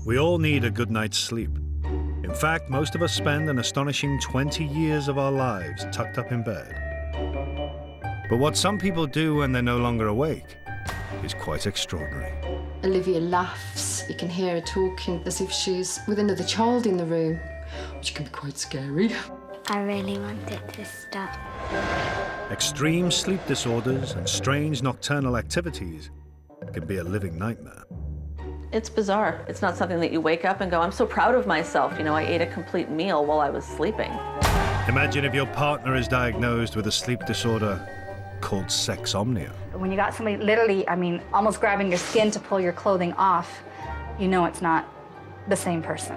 We all need a good night's sleep. In fact, most of us spend an astonishing 20 years of our lives tucked up in bed. But what some people do when they're no longer awake is quite extraordinary. Olivia laughs. You can hear her talking as if she's with another child in the room, which can be quite scary. I really want it to stop. Extreme sleep disorders and strange nocturnal activities can be a living nightmare. It's bizarre. It's not something that you wake up and go, I'm so proud of myself. You know, I ate a complete meal while I was sleeping. Imagine if your partner is diagnosed with a sleep disorder called sexomnia. When you got somebody literally, almost grabbing your skin to pull your clothing off, you know it's not the same person.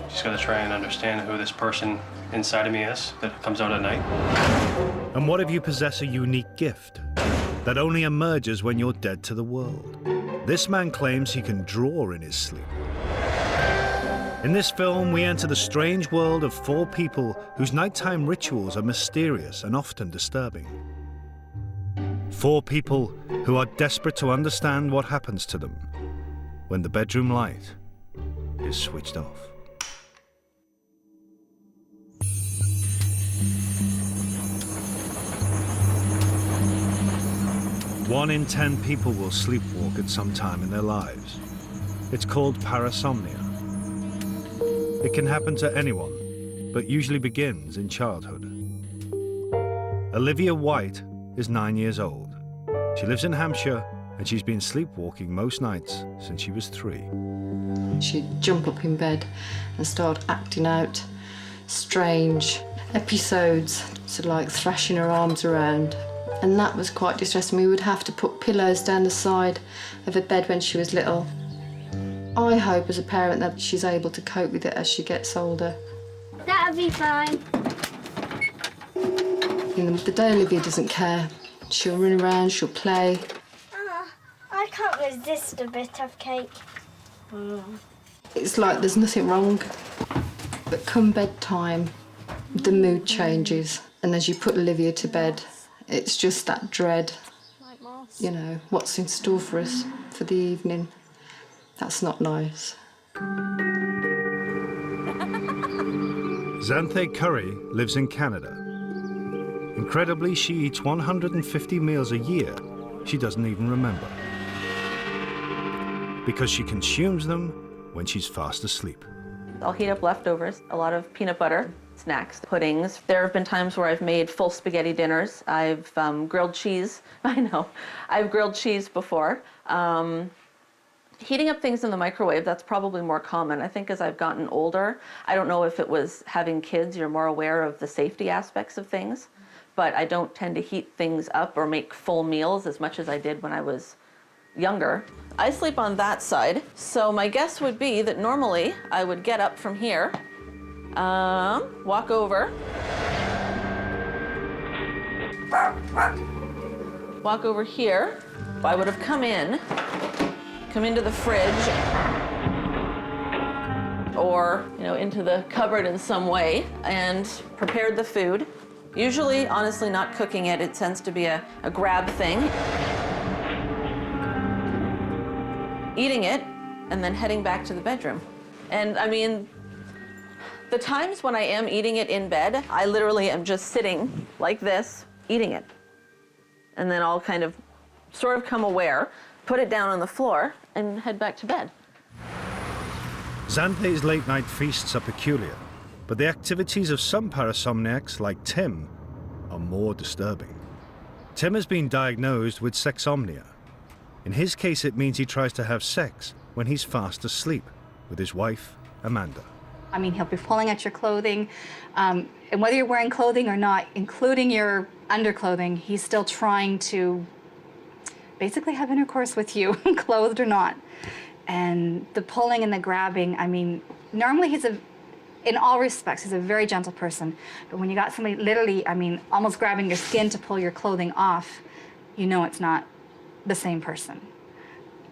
Just gotta try and understand who this person inside of me is that comes out at night. And what if you possess a unique gift that only emerges when you're dead to the world? This man claims he can draw in his sleep. In this film, we enter the strange world of four people whose nighttime rituals are mysterious and often disturbing. Four people who are desperate to understand what happens to them when the bedroom light is switched off. One in 10 people will sleepwalk at some time in their lives. It's called parasomnia. It can happen to anyone, but usually begins in childhood. Olivia White is 9 years old. She lives in Hampshire, and she's been sleepwalking most nights since she was 3. She'd jump up in bed and start acting out strange episodes, sort of like thrashing her arms around. And that was quite distressing. We would have to put pillows down the side of her bed when she was little. I hope as a parent that she's able to cope with it as she gets older. That'll be fine. The day Olivia doesn't care, she'll run around, she'll play. I can't resist a bit of cake. It's like there's nothing wrong. But come bedtime, the mood changes. And as you put Olivia to bed, it's just that dread, you know, what's in store for us for the evening. That's not nice. Xanthe Curry lives in Canada. Incredibly, she eats 150 meals a year she doesn't even remember, because she consumes them when she's fast asleep. I'll heat up leftovers, a lot of peanut butter, snacks, puddings. There have been times where I've made full spaghetti dinners. I've grilled cheese. I know, I've grilled cheese before. Heating up things in the microwave, that's probably more common. I think as I've gotten older, I don't know if it was having kids, you're more aware of the safety aspects of things, but I don't tend to heat things up or make full meals as much as I did when I was younger. I sleep on that side, so my guess would be that normally I would get up from here, walk over, here. I would have come into the fridge or, into the cupboard in some way and prepared the food. Usually, honestly, not cooking it. It tends to be a grab thing. Eating it and then heading back to the bedroom. And the times when I am eating it in bed, I literally am just sitting like this, eating it. And then I'll kind of sort of come aware, put it down on the floor, and head back to bed. Xanthe's late-night feasts are peculiar, but the activities of some parasomniacs, like Tim, are more disturbing. Tim has been diagnosed with sexomnia. In his case, it means he tries to have sex when he's fast asleep with his wife, Amanda. He'll be pulling at your clothing, and whether you're wearing clothing or not, including your underclothing, he's still trying to basically have intercourse with you, clothed or not. And the pulling and the grabbing, normally in all respects, he's a very gentle person. But when you got somebody literally, almost grabbing your skin to pull your clothing off, you know it's not the same person.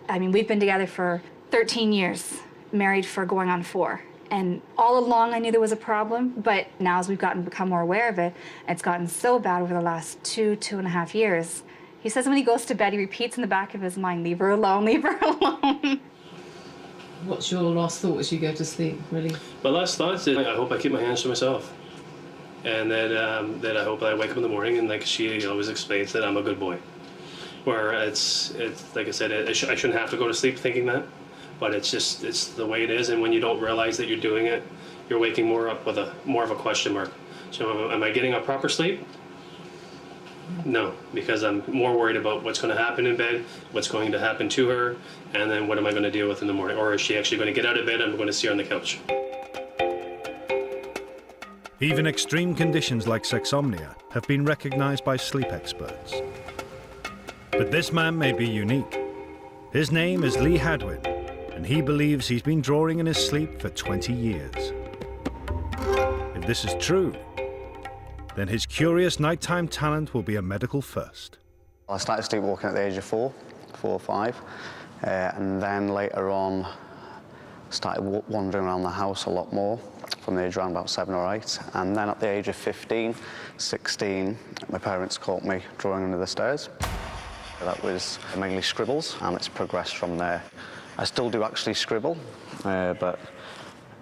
We've been together for 13 years, married for going on 4. And all along I knew there was a problem, but now as we've become more aware of it, it's gotten so bad over the last 2.5 years. He says when he goes to bed, he repeats in the back of his mind, leave her alone, leave her alone. What's your last thought as you go to sleep, really? My last thought is that I hope I keep my hands to myself. And that I hope I wake up in the morning and like she always explains that I'm a good boy. Where it's like I said, I shouldn't have to go to sleep thinking that, but it's the way it is. And when you don't realize that you're doing it, you're waking more up with more of a question mark. So am I getting a proper sleep? No, because I'm more worried about what's going to happen in bed, what's going to happen to her, and then what am I going to deal with in the morning? Or is she actually going to get out of bed and I'm going to see her on the couch? Even extreme conditions like sexomnia have been recognized by sleep experts. But this man may be unique. His name is Lee Hadwin, and he believes he's been drawing in his sleep for 20 years. If this is true, then his curious nighttime talent will be a medical first. I started sleepwalking at the age of 4 or 5, and then later on started wandering around the house a lot more from the age around about 7 or 8. And then at the age of 15, 16, my parents caught me drawing under the stairs. That was mainly scribbles, and it's progressed from there. I still do actually scribble, but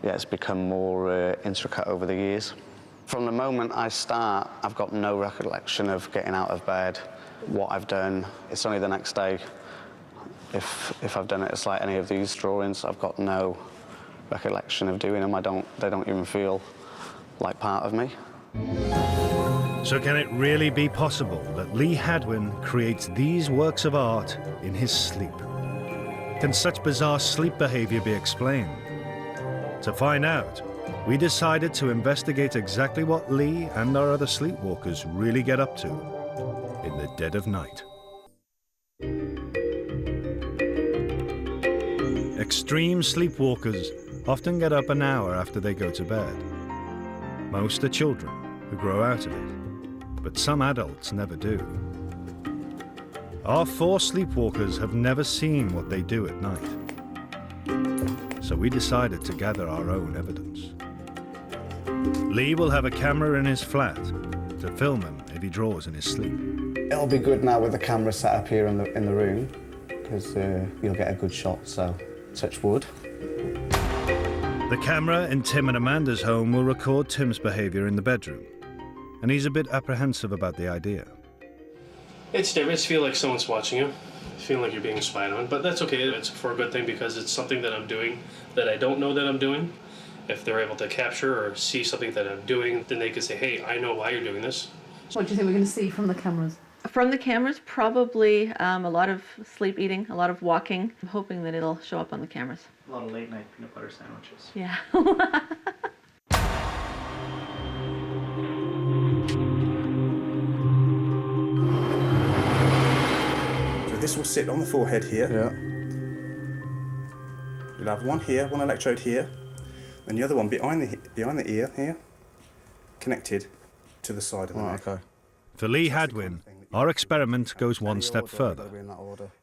yeah, it's become more intricate over the years. From the moment I start, I've got no recollection of getting out of bed, what I've done. It's only the next day, if I've done it, it's like any of these drawings, I've got no recollection of doing them. They don't even feel like part of me. So can it really be possible that Lee Hadwin creates these works of art in his sleep? Can such bizarre sleep behavior be explained? To find out, we decided to investigate exactly what Lee and our other sleepwalkers really get up to in the dead of night. Extreme sleepwalkers often get up an hour after they go to bed. Most are children who grow out of it, but some adults never do. Our 4 sleepwalkers have never seen what they do at night, so we decided to gather our own evidence. Lee will have a camera in his flat to film him if he draws in his sleep. It'll be good now with the camera set up here in the room, because you'll get a good shot, so touch wood. The camera in Tim and Amanda's home will record Tim's behavior in the bedroom, and he's a bit apprehensive about the idea. It's different. It's feel like someone's watching you, feeling like you're being spied on, but that's okay. It's for a good thing because it's something that I'm doing that I don't know that I'm doing. If they're able to capture or see something that I'm doing, then they can say, hey, I know why you're doing this. What do you think we're going to see from the cameras? From the cameras, probably a lot of sleep eating, a lot of walking. I'm hoping that it'll show up on the cameras. A lot of late night peanut butter sandwiches. Yeah. So this will sit on the forehead here. Yeah. You'll have one here, one electrode here, and the other one behind the ear here, connected to the side of the neck. Okay. For Lee Hadwin, our experiment goes one step further.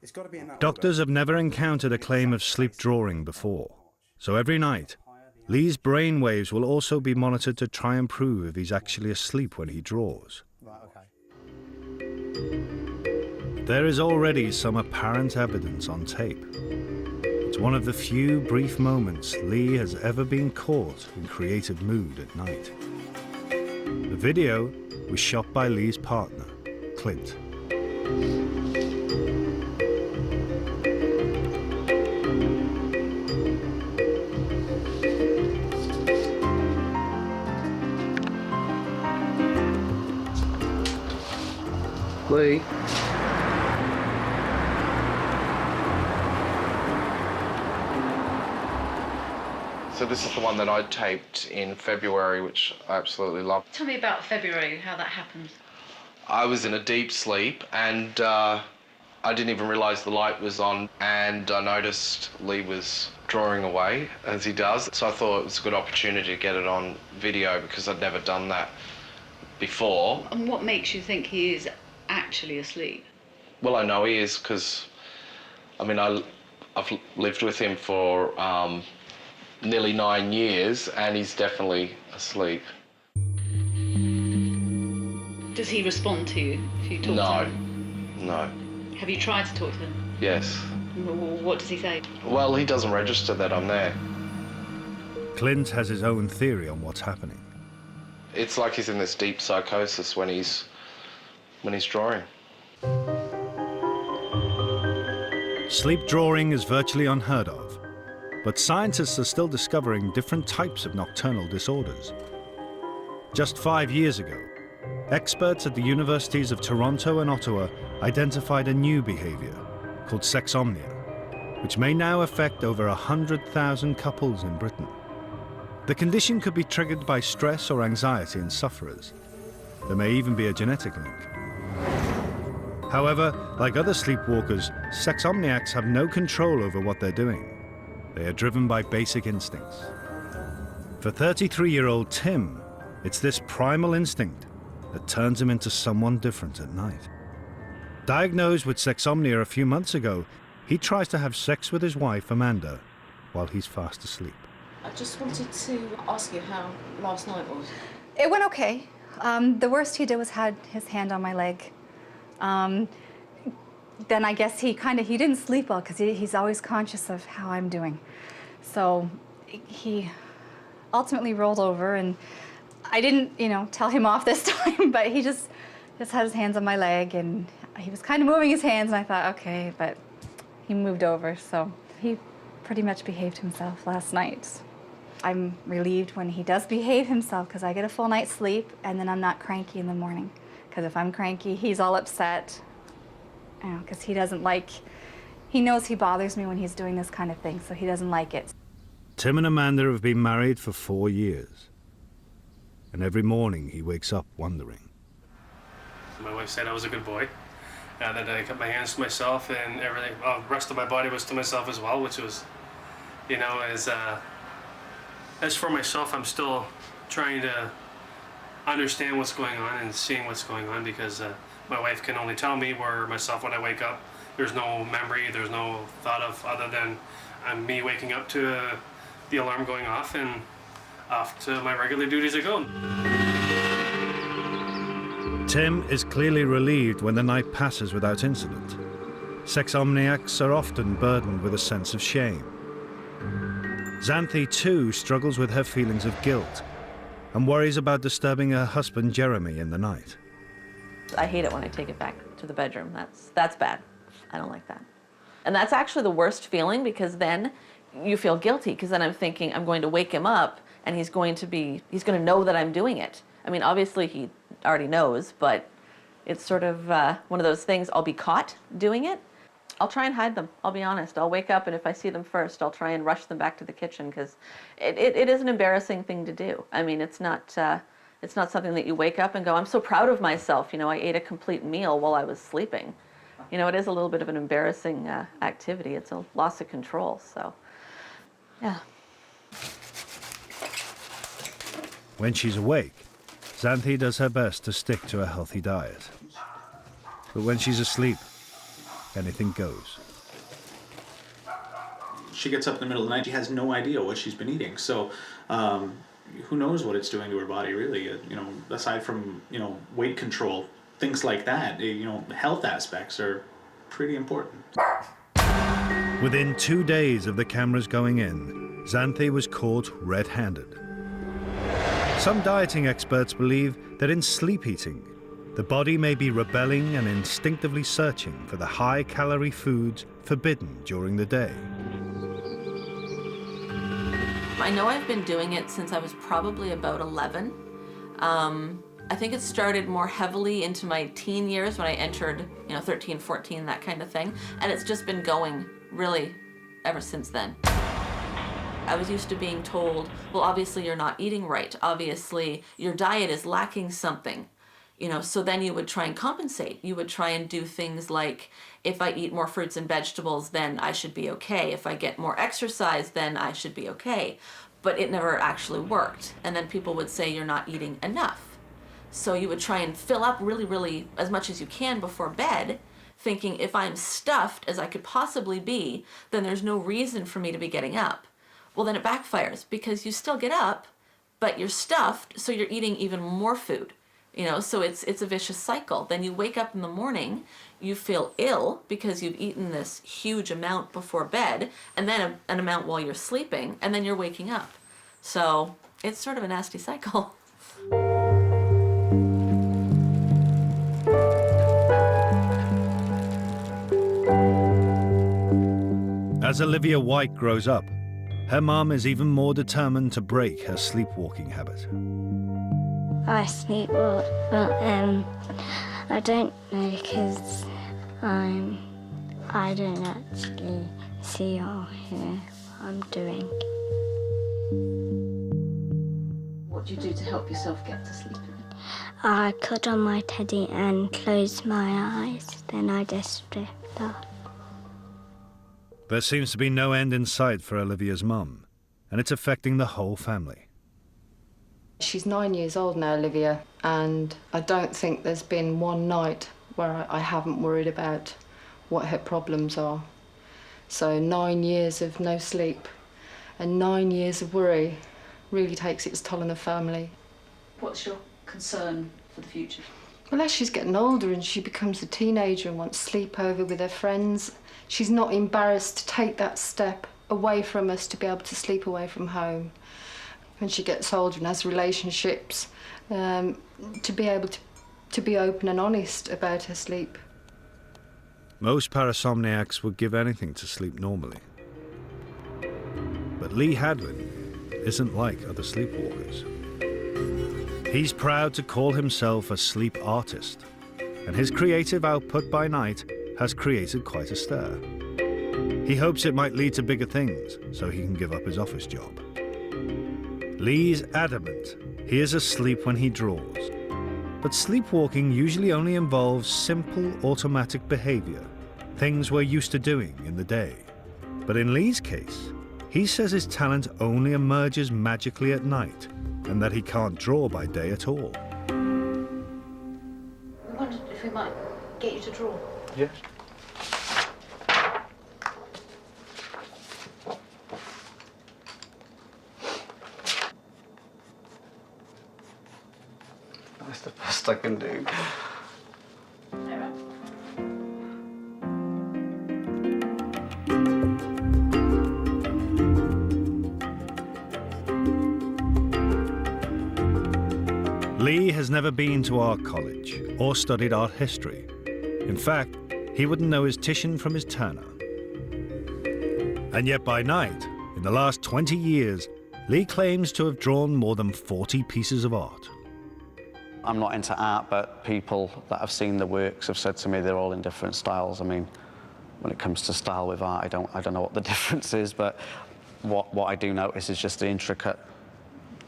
It's got to be in that Doctors have never encountered a claim of sleep drawing before, so every night, Lee's brain waves will also be monitored to try and prove if he's actually asleep when he draws. Right, okay. There is already some apparent evidence on tape. It's one of the few brief moments Lee has ever been caught in creative mood at night. The video was shot by Lee's partner, Clint. Lee. So this is the one that I taped in February, which I absolutely love. Tell me about February, how that happened. I was in a deep sleep and I didn't even realise the light was on, and I noticed Lee was drawing away, as he does. So I thought it was a good opportunity to get it on video because I'd never done that before. And what makes you think he is actually asleep? Well, I know he is because, I mean, I've lived with him for nearly 9 years, and he's definitely asleep. Does he respond to you if you talk to him? No. Have you tried to talk to him? Yes. What does he say? Well, he doesn't register that I'm there. Clint has his own theory on what's happening. It's like he's in this deep psychosis when he's drawing. Sleep drawing is virtually unheard of, but scientists are still discovering different types of nocturnal disorders. Just 5 years ago, experts at the universities of Toronto and Ottawa identified a new behavior called sexomnia, which may now affect over 100,000 couples in Britain. The condition could be triggered by stress or anxiety in sufferers. There may even be a genetic link. However, like other sleepwalkers, sexomniacs have no control over what they're doing. They are driven by basic instincts. For 33-year-old Tim, it's this primal instinct that turns him into someone different at night. Diagnosed with sexomnia a few months ago, he tries to have sex with his wife, Amanda, while he's fast asleep. I just wanted to ask you how last night was. It went okay. The worst he did was had his hand on my leg. Then I guess he didn't sleep well because he's always conscious of how I'm doing. So he ultimately rolled over, and I didn't, tell him off this time, but he just had his hands on my leg, and he was kind of moving his hands, and I thought, okay, but he moved over, so he pretty much behaved himself last night. I'm relieved when he does behave himself because I get a full night's sleep, and then I'm not cranky in the morning. Because if I'm cranky, he's all upset, because he knows he bothers me when he's doing this kind of thing, so he doesn't like it. Tim and Amanda have been married for 4 years, and every morning he wakes up wondering. My wife said I was a good boy, that I kept my hands to myself and everything. Well, the rest of my body was to myself as well, which was, as for myself, I'm still trying to understand what's going on and seeing what's going on, because my wife can only tell me myself when I wake up. There's no memory, there's no thought of other than me waking up to the alarm going off and off to my regular duties I go. Tim is clearly relieved when the night passes without incident. Sexomniacs are often burdened with a sense of shame. Xanthi, too, struggles with her feelings of guilt and worries about disturbing her husband, Jeremy, in the night. I hate it when I take it back to the bedroom. That's bad. I don't like that. And that's actually the worst feeling, because then you feel guilty, because then I'm thinking I'm going to wake him up and he's going to know that I'm doing it. I mean, obviously he already knows, but it's sort of one of those things. I'll be caught doing it. I'll try and hide them, I'll be honest. I'll wake up, and if I see them first, I'll try and rush them back to the kitchen, because it is an embarrassing thing to do. I mean, it's not something that you wake up and go, I'm so proud of myself, I ate a complete meal while I was sleeping. It is a little bit of an embarrassing activity. It's a loss of control, so, yeah. When she's awake, Xanthi does her best to stick to a healthy diet. But when she's asleep, anything goes. She gets up in the middle of the night. She has no idea what she's been eating. So who knows what it's doing to her body, really? Aside from, weight control, things like that, health aspects are pretty important. Within 2 days of the cameras going in, Xanthi was caught red-handed. Some dieting experts believe that in sleep eating, the body may be rebelling and instinctively searching for the high-calorie foods forbidden during the day. I know I've been doing it since I was probably about 11. I think it started more heavily into my teen years when I entered, 13, 14, that kind of thing. And it's just been going, really, ever since then. I was used to being told, well, obviously you're not eating right. Obviously your diet is lacking something. So then you would try and compensate. You would try and do things like, if I eat more fruits and vegetables, then I should be okay. If I get more exercise, then I should be okay. But it never actually worked. And then people would say you're not eating enough. So you would try and fill up really, really as much as you can before bed, thinking if I'm stuffed as I could possibly be, then there's no reason for me to be getting up. Well, then it backfires, because you still get up, but you're stuffed, so you're eating even more food. So it's a vicious cycle. Then you wake up in the morning, you feel ill because you've eaten this huge amount before bed, and then an amount while you're sleeping, and then you're waking up. So it's sort of a nasty cycle. As Olivia White grows up, her mum is even more determined to break her sleepwalking habit. I sleepwalk, but I don't know because I don't actually see or hear what I'm doing. What do you do to help yourself get to sleep? I cuddle on my teddy and close my eyes, then I just drift off. There seems to be no end in sight for Olivia's mum, and it's affecting the whole family. She's 9 years old now, Olivia, and I don't think there's been one night where I haven't worried about what her problems are. So 9 years of no sleep and 9 years of worry really takes its toll on the family. What's your concern for the future? Well, as she's getting older and she becomes a teenager and wants sleepover with her friends, she's not embarrassed to take that step away from us to be able to sleep away from home. When she gets older and has relationships, to be able to be open and honest about her sleep. Most parasomniacs would give anything to sleep normally. But Lee Hadwin isn't like other sleepwalkers. He's proud to call himself a sleep artist, and his creative output by night has created quite a stir. He hopes it might lead to bigger things, so he can give up his office job. Lee's adamant he is asleep when he draws, but sleepwalking usually only involves simple automatic behavior, things we're used to doing in the day. But in Lee's case, he says his talent only emerges magically at night, and that he can't draw by day at all. We wondered if we might get you to draw. Yes. That's the best I can do. Lee has never been to art college or studied art history. In fact, he wouldn't know his Titian from his Turner. And yet by night, in the last 20 years, Lee claims to have drawn more than 40 pieces of art. I'm not into art, but people that have seen the works have said to me they're all in different styles. I mean, when it comes to style with art, I don't know what the difference is, but what I do notice is just the intricate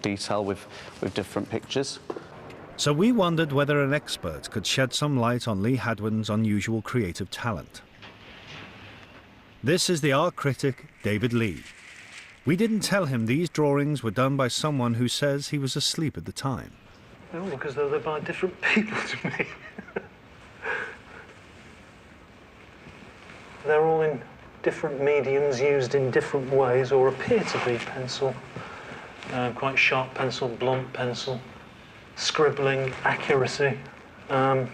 detail with different pictures. So we wondered whether an expert could shed some light on Lee Hadwin's unusual creative talent. This is the art critic, David Lee. We didn't tell him these drawings were done by someone who says he was asleep at the time. They all look as though they're by different people to me. They're all in different mediums, used in different ways, or appear to be pencil. Quite sharp pencil, blunt pencil, scribbling, accuracy. Well,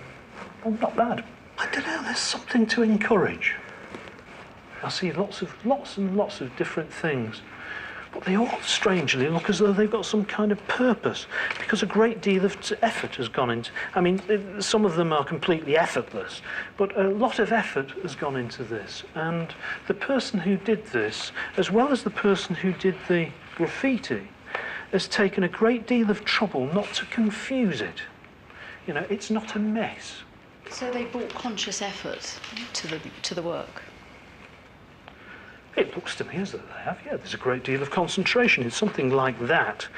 not bad. I don't know, there's something to encourage. I see lots and lots of different things. But they all strangely look as though they've got some kind of purpose, because a great deal of effort has gone into... I mean, some of them are completely effortless, but a lot of effort has gone into this. And the person who did this, as well as the person who did the graffiti, has taken a great deal of trouble not to confuse it. You know, it's not a mess. So they brought conscious effort to the work. It looks to me as though they have, yeah. There's a great deal of concentration in something like that.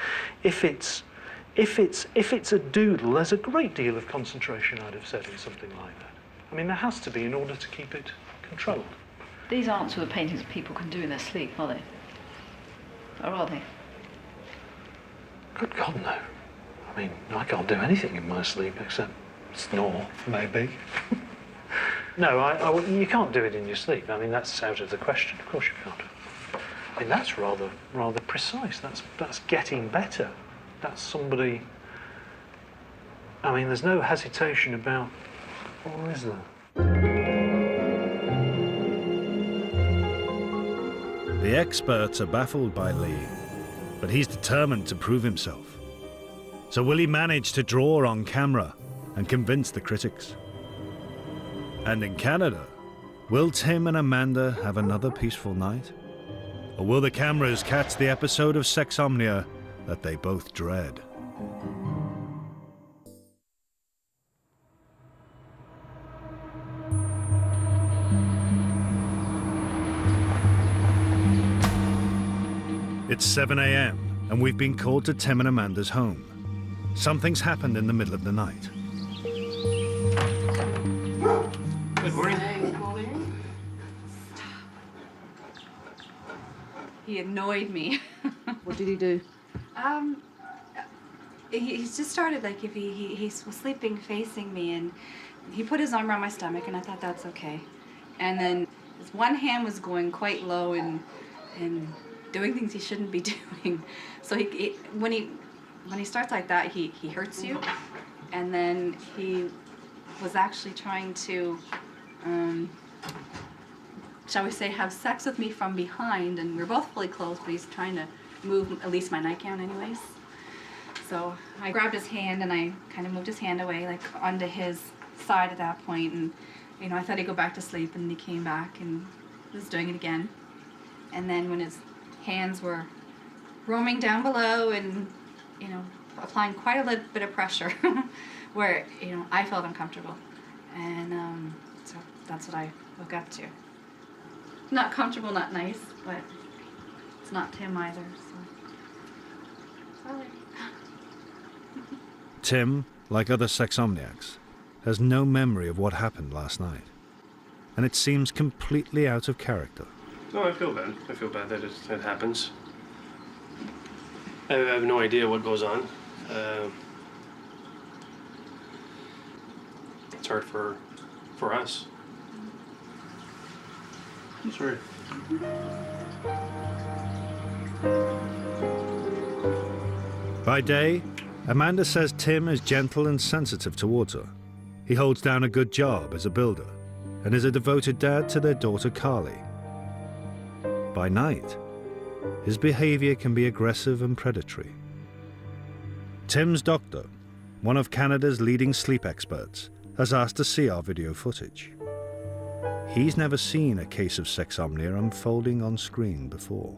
If it's a doodle, there's a great deal of concentration, I'd have said, in something like that. I mean, there has to be in order to keep it controlled. These aren't sort of paintings people can do in their sleep, are they? Or are they? Good God, no. I mean, I can't do anything in my sleep except snore, maybe. No, you can't do it in your sleep. I mean, that's out of the question. Of course you can't. I mean, that's rather precise. That's getting better. That's somebody I mean, there's no hesitation about, or is there? The experts are baffled by Lee, but he's determined to prove himself. So will he manage to draw on camera and convince the critics? And in Canada, will Tim and Amanda have another peaceful night? Or will the cameras catch the episode of Sexomnia that they both dread? It's 7 a.m. and we've been called to Tim and Amanda's home. Something's happened in the middle of the night. Good morning. He annoyed me. What did he do? He just started, like, if he was sleeping facing me, and he put his arm around my stomach, and I thought that's okay. And then his one hand was going quite low and doing things he shouldn't be doing. So when he starts like that, he hurts you. And then he was actually trying to, shall we say, have sex with me from behind, and we're both fully clothed, but he's trying to move at least my nightgown anyways. So I grabbed his hand and I kind of moved his hand away, like onto his side at that point, and you know, I thought he'd go back to sleep, and he came back and was doing it again. And then when his hands were roaming down below and, you know, applying quite a little bit of pressure where, you know, I felt uncomfortable. And so that's what I woke up to. Not comfortable, not nice, but it's not Tim either, so. Sorry. Tim, like other sexomniacs, has no memory of what happened last night. And it seems completely out of character. No, I feel bad. I feel bad that it happens. I have no idea what goes on. It's hard for us. I'm sorry. By day, Amanda says Tim is gentle and sensitive towards her. He holds down a good job as a builder and is a devoted dad to their daughter Carly. By night, his behavior can be aggressive and predatory. Tim's doctor, one of Canada's leading sleep experts, has asked to see our video footage. He's never seen a case of sexomnia unfolding on screen before.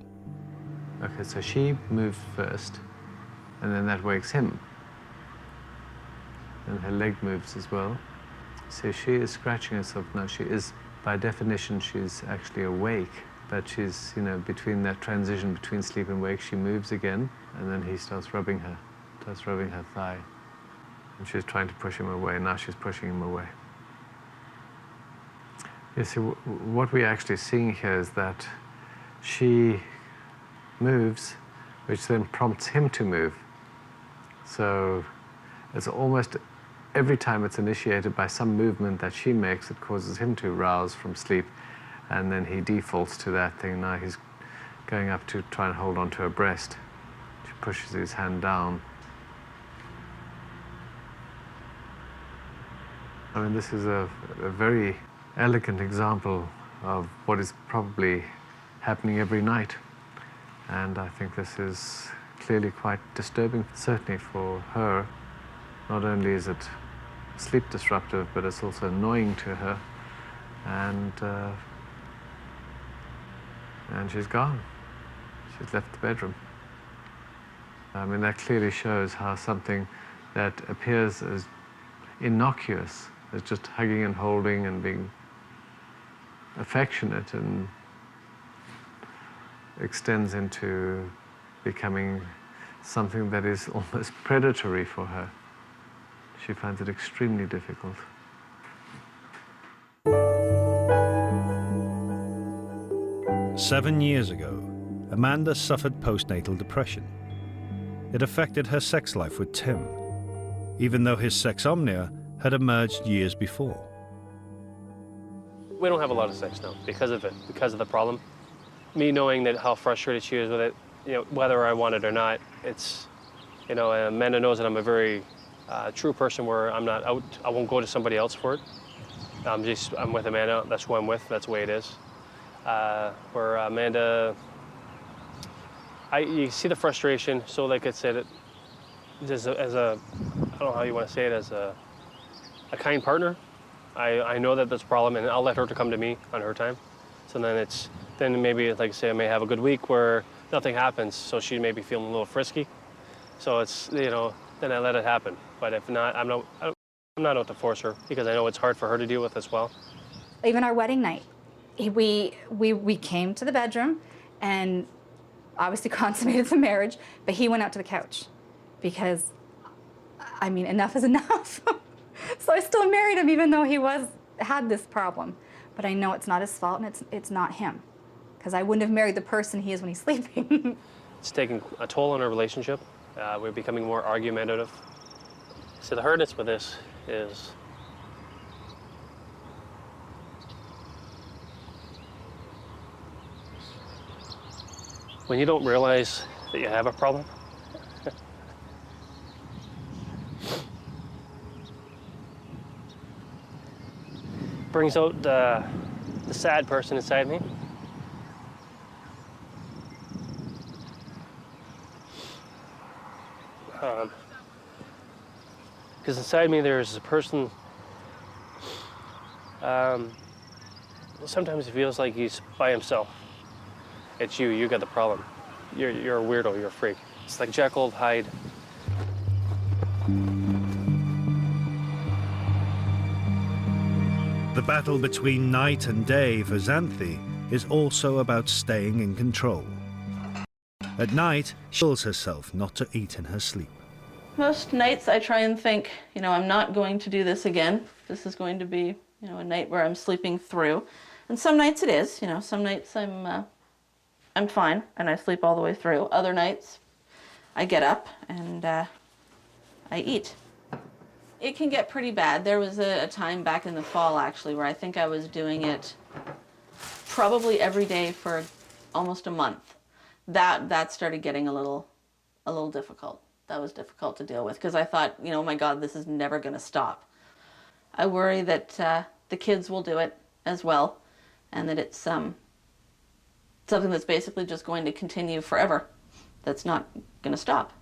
Okay, so she moved first, and then that wakes him. And her leg moves as well. So she is scratching herself now. She is, by definition, she's actually awake, but she's, you know, between that transition between sleep and wake, she moves again, and then he starts rubbing her thigh. And she's trying to push him away. Now she's pushing him away. You see, what we're actually seeing here is that she moves, which then prompts him to move. So it's almost every time it's initiated by some movement that she makes, it causes him to rouse from sleep, and then he defaults to that thing. Now he's going up to try and hold onto her breast. She pushes his hand down. I mean, this is a very elegant example of what is probably happening every night. And I think this is clearly quite disturbing, certainly for her. Not only is it sleep disruptive, but it's also annoying to her. And she's gone. She's left the bedroom. I mean, that clearly shows how something that appears as innocuous, as just hugging and holding and being affectionate, and extends into becoming something that is almost predatory for her. She finds it extremely difficult. "7 years ago, Amanda suffered postnatal depression. It affected her sex life with Tim, even though his sexomnia had emerged years before. We don't have a lot of sex now because of it, because of the problem. Me knowing that how frustrated she is with it, you know, whether I want it or not, it's, you know, Amanda knows that I'm a very a true person where I'm not out, I won't go to somebody else for it. I'm with Amanda, that's who I'm with, that's the way it is. Where Amanda, you see the frustration, so like I said, as a, I don't know how you want to say it, as a kind partner, I know that that's a problem, and I'll let her to come to me on her time. So then maybe, like I say, I may have a good week where nothing happens, so she may be feeling a little frisky. So it's, then I let it happen. But if not, I'm not out to force her, because I know it's hard for her to deal with as well. Even our wedding night, we came to the bedroom and obviously consummated the marriage, but he went out to the couch because, I mean, enough is enough. So I still married him even though he had this problem. But I know it's not his fault and it's not him, because I wouldn't have married the person he is when he's sleeping. It's taking a toll on our relationship. We're becoming more argumentative. So the hardness with this is when you don't realize that you have a problem. Brings out the sad person inside me. Because inside me there's a person, sometimes it feels like he's by himself. It's you got the problem. You're a weirdo, you're a freak. It's like Jekyll, Hyde. The battle between night and day for Xanthi is also about staying in control. At night, she tells herself not to eat in her sleep. Most nights I try and think, I'm not going to do this again. This is going to be, a night where I'm sleeping through. And some nights it is, some nights I'm fine and I sleep all the way through. Other nights I get up and I eat. It can get pretty bad. There was a time back in the fall, actually, where I think I was doing it probably every day for almost a month. That started getting a little difficult. That was difficult to deal with, because I thought, oh my God, this is never going to stop. I worry that the kids will do it as well, and that it's something that's basically just going to continue forever. That's not going to stop.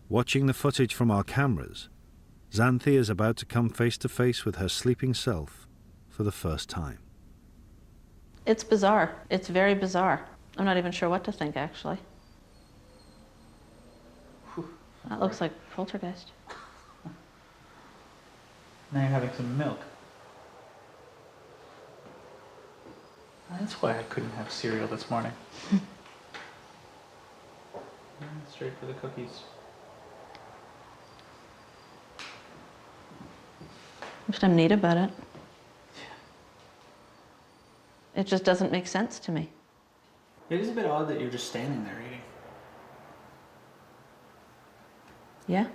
Watching the footage from our cameras, Xanthi is about to come face to face with her sleeping self for the first time. It's bizarre. It's very bizarre. I'm not even sure what to think, actually. That looks like poltergeist. Now you're having some milk. That's why I couldn't have cereal this morning. Straight for the cookies. Which I'm neat about it. It just doesn't make sense to me. It is a bit odd that you're just standing there eating. Yeah.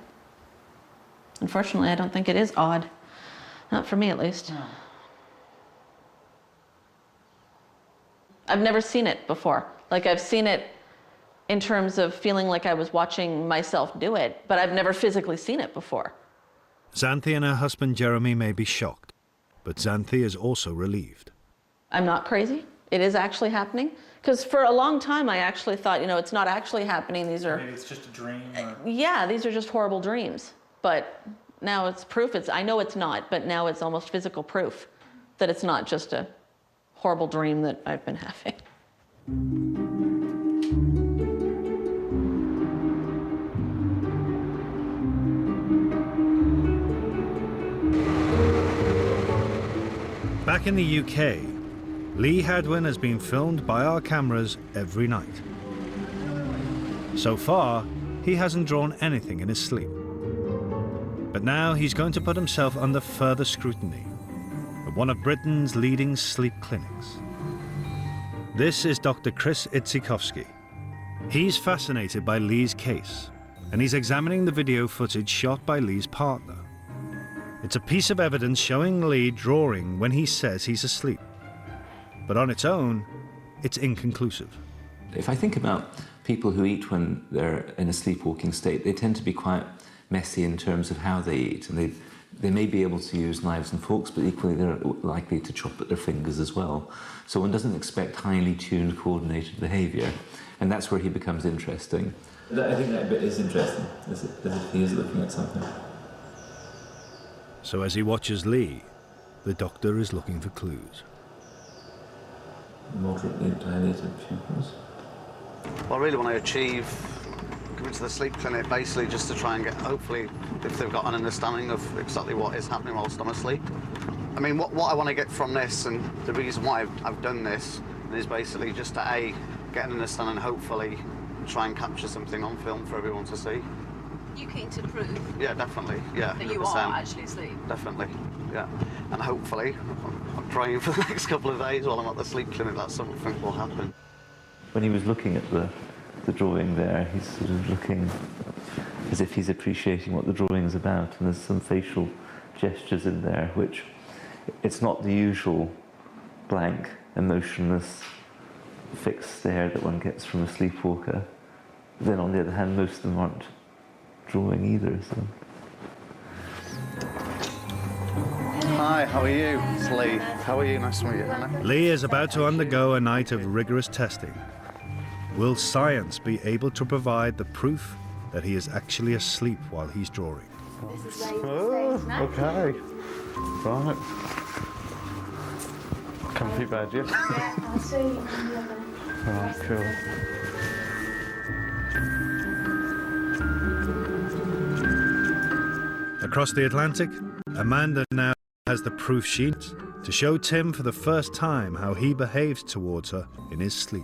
Unfortunately, I don't think it is odd. Not for me, at least. No. I've never seen it before. Like, I've seen it in terms of feeling like I was watching myself do it, but I've never physically seen it before. Xanthi and her husband Jeremy may be shocked, but Xanthi is also relieved. I'm not crazy. It is actually happening. Because for a long time, I actually thought, it's not actually happening. These are... Maybe it's just a dream. Or... Yeah, these are just horrible dreams. But now it's proof. I know it's not, but now it's almost physical proof that it's not just a horrible dream that I've been having. Back in the UK, Lee Hadwin has been filmed by our cameras every night. So far, he hasn't drawn anything in his sleep. But now he's going to put himself under further scrutiny at one of Britain's leading sleep clinics. This is Dr. Chris Itzikowski. He's fascinated by Lee's case, and he's examining the video footage shot by Lee's partner. It's a piece of evidence showing Lee drawing when he says he's asleep. But on its own, it's inconclusive. If I think about people who eat when they're in a sleepwalking state, they tend to be quite messy in terms of how they eat, and they may be able to use knives and forks, but equally they're likely to chop at their fingers as well. So one doesn't expect highly tuned, coordinated behaviour, and that's where he becomes interesting. I think that bit is interesting, as if he is looking at something. So as he watches Lee, the doctor is looking for clues. Moderately dilated pupils. What I really want to achieve coming to the sleep clinic basically just to try and get, hopefully, if they've got an understanding of exactly what is happening whilst I'm asleep. I mean, what I want to get from this, and the reason why I've done this, is basically just to A, get an understanding and hopefully try and capture something on film for everyone to see. You keen to prove? Yeah, definitely, yeah. That you 100%. are actually asleep? Definitely, yeah. And hopefully, I'm praying for the next couple of days while I'm at the sleep clinic that something will happen. When he was looking at the drawing there, he's sort of looking as if he's appreciating what the drawing is about, and there's some facial gestures in there, which it's not the usual blank, emotionless, fixed stare that one gets from a sleepwalker. Then on the other hand, most of them aren't drawing either, so. Hi, how are you? It's Lee. How are you? Nice to meet you, Hannah. Lee is about to undergo a night of rigorous testing. Will science be able to provide the proof that he is actually asleep while he's drawing? Oh, okay. Right. Comfy bed, yeah? Yeah, I'll show you on the other. Right, cool. Across the Atlantic, Amanda now has the proof she needs to show Tim for the first time how he behaves towards her in his sleep.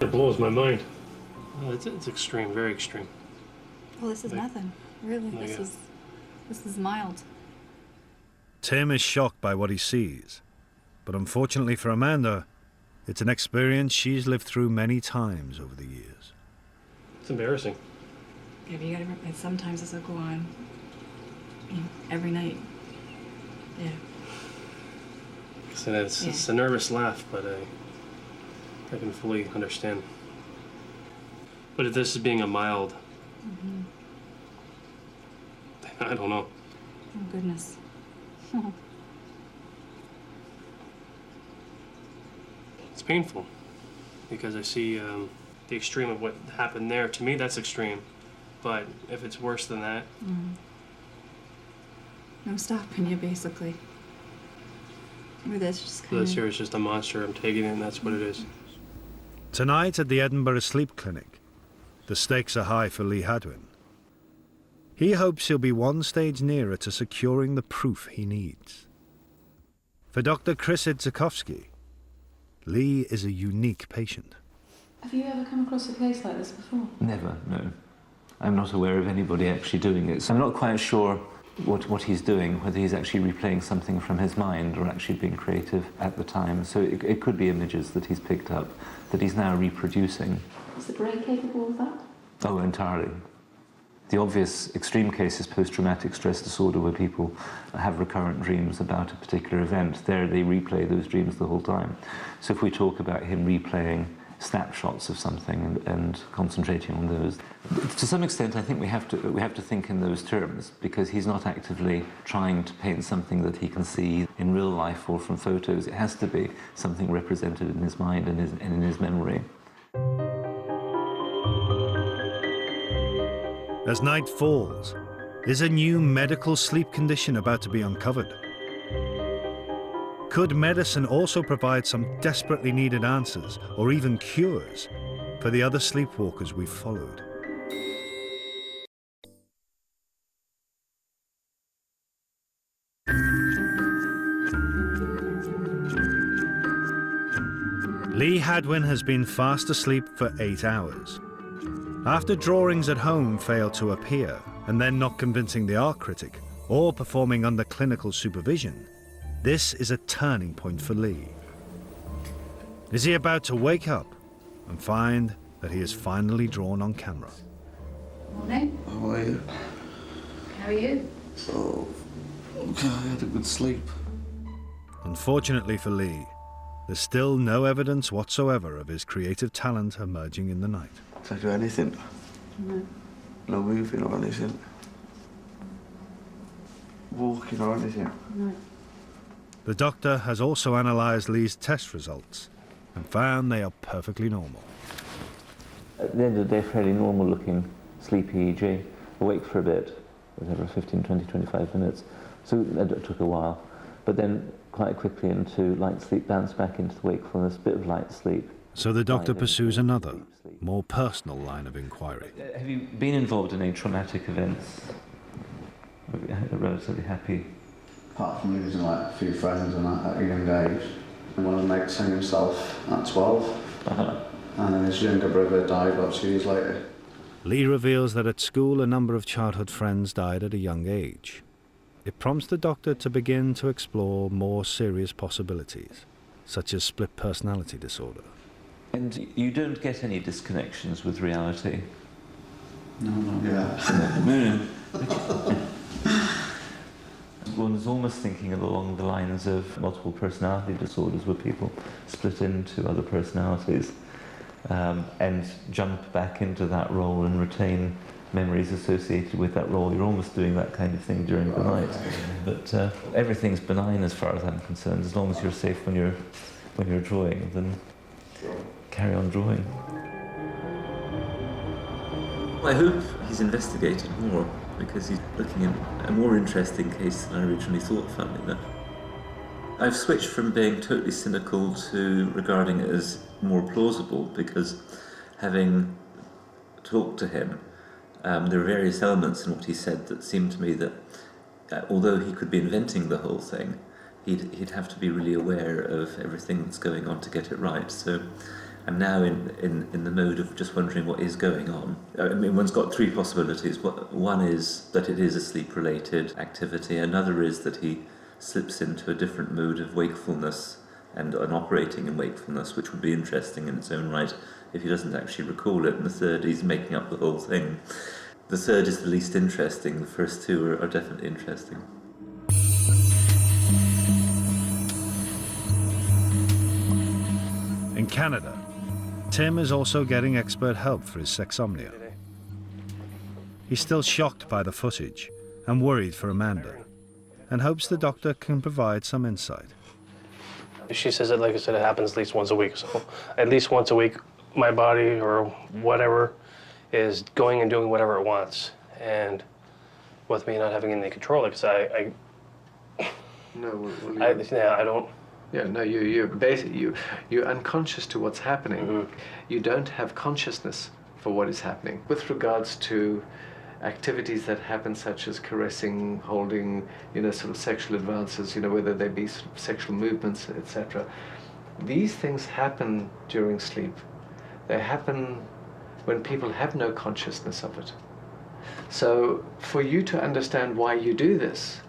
It blows my mind. It's extreme, very extreme. Well, this is nothing, really. This is mild. Tim is shocked by what he sees, but unfortunately for Amanda, it's an experience she's lived through many times over the years. It's embarrassing. Yeah, but you gotta remember, sometimes this will go on every night. Yeah. So it's a nervous laugh, but I can fully understand. But if this is being a mild, I don't know. Oh, goodness. It's painful because I see the extreme of what happened there. To me, that's extreme. But if it's worse than that... No stopping you, basically. Or that's just kind This here is just a monster. I'm taking it, and that's what it is. Tonight at the Edinburgh Sleep Clinic, the stakes are high for Lee Hadwin. He hopes he'll be one stage nearer to securing the proof he needs. For Dr. Chris Idzikowski, Lee is a unique patient. Have you ever come across a case like this before? Never, no. I'm not aware of anybody actually doing it, so I'm not quite sure what he's doing, whether he's actually replaying something from his mind or actually being creative at the time. So it could be images that he's picked up that he's now reproducing. Is the brain capable of that? Oh, entirely. The obvious extreme case is post-traumatic stress disorder, where people have recurrent dreams about a particular event. There they replay those dreams the whole time. So if we talk about him replaying snapshots of something and concentrating on those, to some extent I think we have to think in those terms, because he's not actively trying to paint something that he can see in real life or from photos. It has to be something represented in his mind and in his memory. As night falls, is a new medical sleep condition about to be uncovered? Could medicine also provide some desperately needed answers, or even cures, for the other sleepwalkers we've followed? Lee Hadwin has been fast asleep for 8 hours. After drawings at home fail to appear, and then not convincing the art critic, or performing under clinical supervision, this is a turning point for Lee. Is he about to wake up and find that he is finally drawn on camera? Morning. How are you? How are you? Oh, okay, I had a good sleep. Unfortunately for Lee, there's still no evidence whatsoever of his creative talent emerging in the night. Did I do anything? No. No moving or anything? walking or anything. The doctor has also analysed Lee's test results and found they are perfectly normal. At the end of the day, fairly normal looking sleep EEG, awake for a bit, whatever, 15, 20, 25 minutes. So that took a while. But then quite quickly into light sleep, bounce back into wakefulness, bit of light sleep. So the doctor pursues another, more personal line of inquiry. Have you been involved in any traumatic events? Relatively happy? Apart from losing like a few friends and that at a young age. And one of the mates hung himself at 12. And then his younger brother died about 2 years later. Lee reveals that at school a number of childhood friends died at a young age. It prompts the doctor to begin to explore more serious possibilities, such as split personality disorder. And you don't get any disconnections with reality? No, not yet. No. One is almost thinking along the lines of multiple personality disorders, where people split into other personalities and jump back into that role and retain memories associated with that role. You're almost doing that kind of thing during the night. But everything's benign as far as I'm concerned. As long as you're safe when you're drawing, then carry on drawing. I hope he's investigated more, because he's looking at a more interesting case than I originally thought, funnily enough. I've switched from being totally cynical to regarding it as more plausible, because having talked to him, there are various elements in what he said that seemed to me that although he could be inventing the whole thing, he'd have to be really aware of everything that's going on to get it right. So I'm now in the mode of just wondering what is going on. I mean, one's got three possibilities. One is that it is a sleep-related activity. Another is that he slips into a different mood of wakefulness and operating in wakefulness, which would be interesting in its own right if he doesn't actually recall it. And the third, he's making up the whole thing. The third is the least interesting. The first two are definitely interesting. In Canada, Tim is also getting expert help for his sexomnia. He's still shocked by the footage and worried for Amanda, and hopes the doctor can provide some insight. She says that, like I said, it happens at least once a week. So at least once a week, my body or whatever is going and doing whatever it wants. And with me not having any control, like I don't. Yeah, no, you're basically you're unconscious to what's happening. Mm-hmm. You don't have consciousness for what is happening. With regards to activities that happen, such as caressing, holding, sort of sexual advances, whether they be sort of sexual movements, etc. These things happen during sleep. They happen when people have no consciousness of it. So for you to understand why you do this,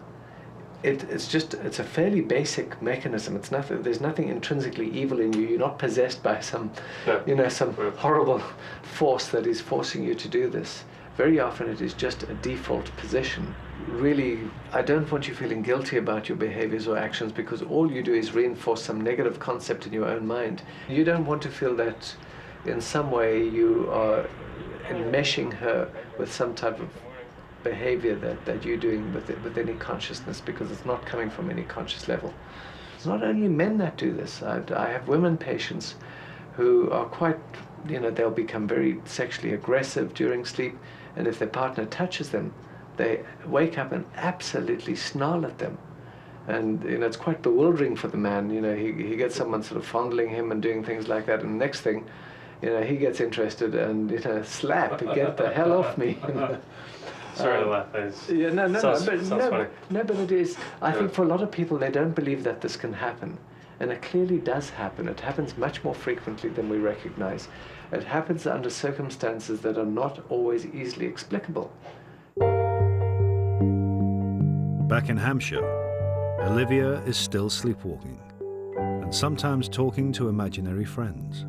it's a fairly basic mechanism. It's nothing. There's nothing intrinsically evil in you. You're not possessed by some horrible force that is forcing you to do this. Very often it is just a default position. Really, I don't want you feeling guilty about your behaviors or actions, because all you do is reinforce some negative concept in your own mind. You don't want to feel that in some way you are enmeshing her with some type of behavior that you're doing with any consciousness, because it's not coming from any conscious level. It's not only men that do this. I have women patients who are quite, they'll become very sexually aggressive during sleep, and if their partner touches them, they wake up and absolutely snarl at them. And it's quite bewildering for the man. He gets someone sort of fondling him and doing things like that, and the next thing, he gets interested and slap, get the hell off me. Sorry to laugh. Yeah, no, funny. But it is. I think for a lot of people, they don't believe that this can happen, and it clearly does happen. It happens much more frequently than we recognize. It happens under circumstances that are not always easily explicable. Back in Hampshire, Olivia is still sleepwalking and sometimes talking to imaginary friends.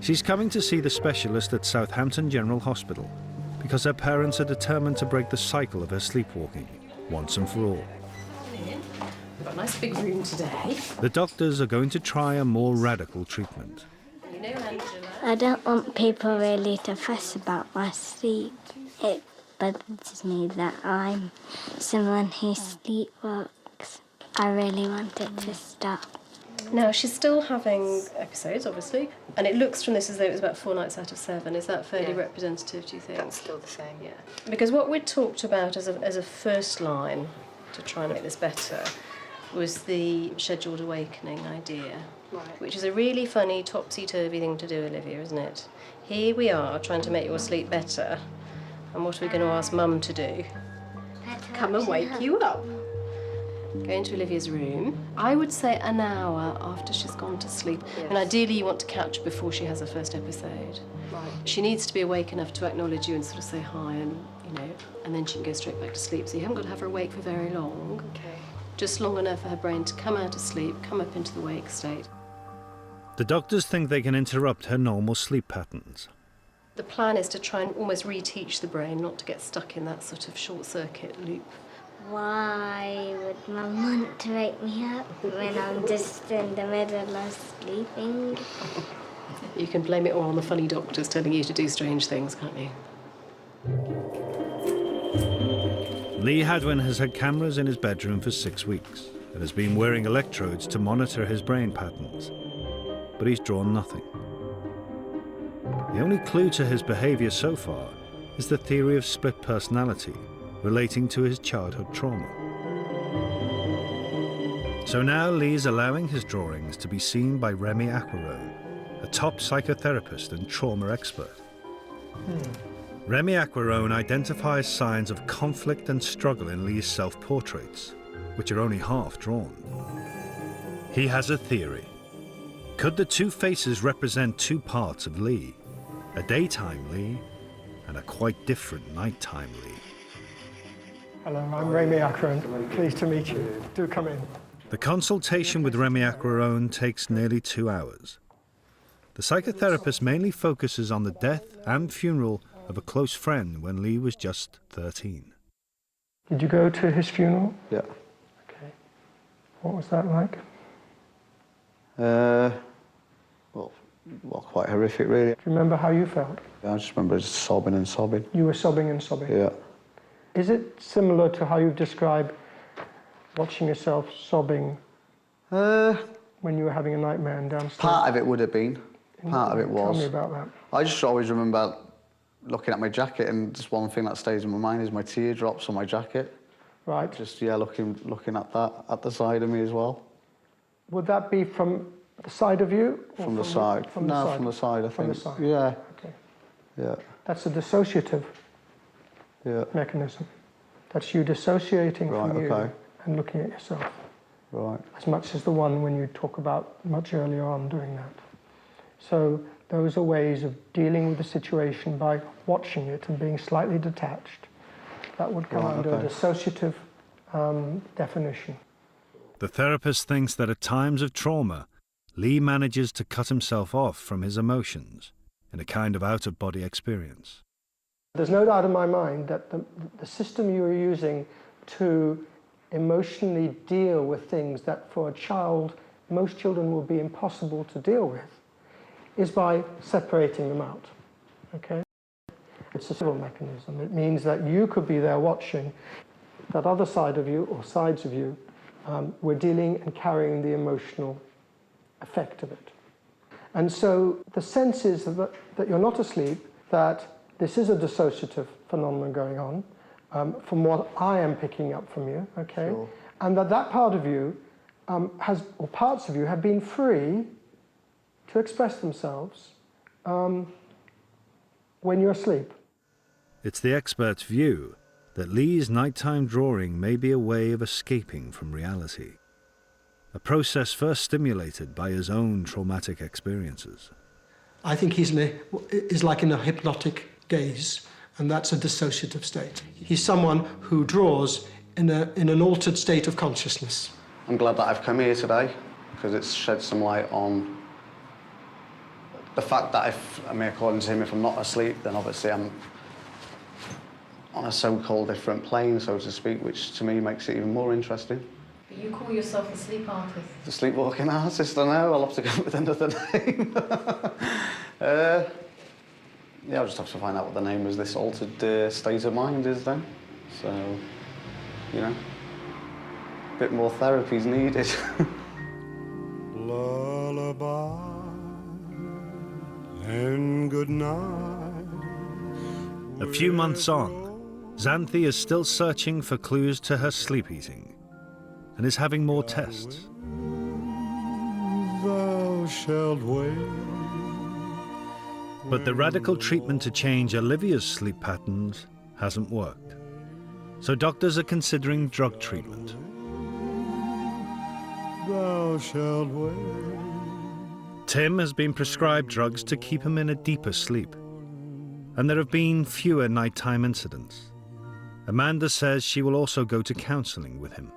She's coming to see the specialist at Southampton General Hospital because her parents are determined to break the cycle of her sleepwalking once and for all. We've got a nice big room today. The doctors are going to try a more radical treatment. I don't want people really to fuss about my sleep. It bothers me that I'm someone who sleepwalks. I really want it to stop. Now, she's still having episodes, obviously, and it looks from this as though it was about 4 nights out of 7. Is that fairly representative, do you think? That's still the same. Yeah. Because what we'd talked about as a first line to try and make this better was the scheduled awakening idea, which is a really funny topsy-turvy thing to do, Olivia, isn't it? Here we are trying to make your sleep better, and what are we going to ask Mum to do? Come and wake you up. Go into Olivia's room. I would say an hour after she's gone to sleep. Yes. And ideally you want to catch her before she has her first episode. Right. She needs to be awake enough to acknowledge you and sort of say hi and, you know, and then she can go straight back to sleep. So you haven't got to have her awake for very long. Okay. Just long enough for her brain to come out of sleep, come up into the wake state. The doctors think they can interrupt her normal sleep patterns. The plan is to try and almost reteach the brain not to get stuck in that sort of short-circuit loop. Why would Mum want to wake me up when I'm just in the middle of sleeping? You can blame it all on the funny doctors telling you to do strange things, can't you? Lee Hadwin has had cameras in his bedroom for 6 weeks and has been wearing electrodes to monitor his brain patterns. But he's drawn nothing. The only clue to his behaviour so far is the theory of split personality relating to his childhood trauma. So now Lee's allowing his drawings to be seen by Remy Aquarone, a top psychotherapist and trauma expert. Remy Aquarone identifies signs of conflict and struggle in Lee's self-portraits, which are only half drawn. He has a theory. Could the two faces represent two parts of Lee? A daytime Lee and a quite different nighttime Lee. Hello, I'm Remy Aquarone. Pleased to meet you. Do come in. The consultation with Remy Aquarone takes nearly 2 hours. The psychotherapist mainly focuses on the death and funeral of a close friend when Lee was just 13. Did you go to his funeral? Yeah. Okay. What was that like? Well, quite horrific, really. Do you remember how you felt? I just remember just sobbing and sobbing. You were sobbing and sobbing? Yeah. Is it similar to how you've described watching yourself sobbing when you were having a nightmare and downstairs? Part of it would have been. Part of it was. Tell me about that. I just always remember looking at my jacket, and just one thing that stays in my mind is my teardrops on my jacket. Right. Just, yeah, looking at that, at the side of me as well. Would that be from the side of you? Or From the side. From the side? From the side, I think. From the side? Yeah. Okay. Yeah. That's a dissociative mechanism. That's you dissociating from you and looking at yourself. Right. As much as the one when you talk about much earlier on doing that. So those are ways of dealing with the situation by watching it and being slightly detached. That would come under a dissociative definition. The therapist thinks that at times of trauma, Lee manages to cut himself off from his emotions in a kind of out-of-body experience. There's no doubt in my mind that the system you are using to emotionally deal with things that for a child, most children will be impossible to deal with, is by separating them out, okay? It's a civil mechanism. It means that you could be there watching that other side of you, or sides of you, were dealing and carrying the emotional effect of it. And so the sense is that you're not asleep, that this is a dissociative phenomenon going on, from what I am picking up from you, okay? Sure. And that part of you or parts of you have been free to express themselves when you're asleep. It's the expert's view that Lee's nighttime drawing may be a way of escaping from reality, a process first stimulated by his own traumatic experiences. I think he's like in a hypnotic gaze, and that's a dissociative state. He's someone who draws in an altered state of consciousness. I'm glad that I've come here today, because it's shed some light on the fact that according to him, if I'm not asleep, then obviously I'm on a so-called different plane, so to speak, which to me makes it even more interesting. But you call yourself a sleep artist? The sleepwalking artist, I know. I'll have to go with another name. Yeah, I'll just have to find out what the name of this altered state of mind is then. So, you know, a bit more therapy's needed. Lullaby and good night. A few months on, Xanthi is still searching for clues to her sleep eating and is having more tests. Thou shalt wait. But the radical treatment to change Olivia's sleep patterns hasn't worked. So doctors are considering drug treatment. Thou shalt wait. Tim has been prescribed drugs to keep him in a deeper sleep. And there have been fewer nighttime incidents. Amanda says she will also go to counseling with him.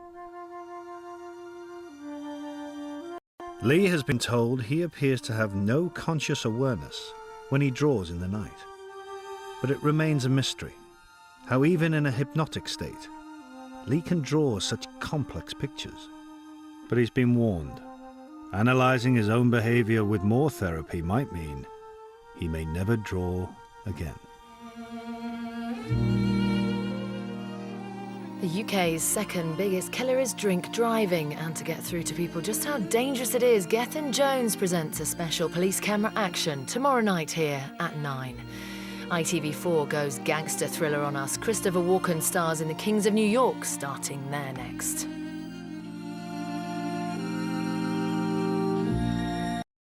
Lee has been told he appears to have no conscious awareness when he draws in the night. But it remains a mystery how even in a hypnotic state, Lee can draw such complex pictures. But he's been warned. Analyzing his own behavior with more therapy might mean he may never draw again. The UK's second biggest killer is drink driving, and to get through to people just how dangerous it is, Gethin Jones presents a special police camera action tomorrow night here at 9. ITV4 goes gangster thriller on us. Christopher Walken stars in The Kings of New York, starting there next.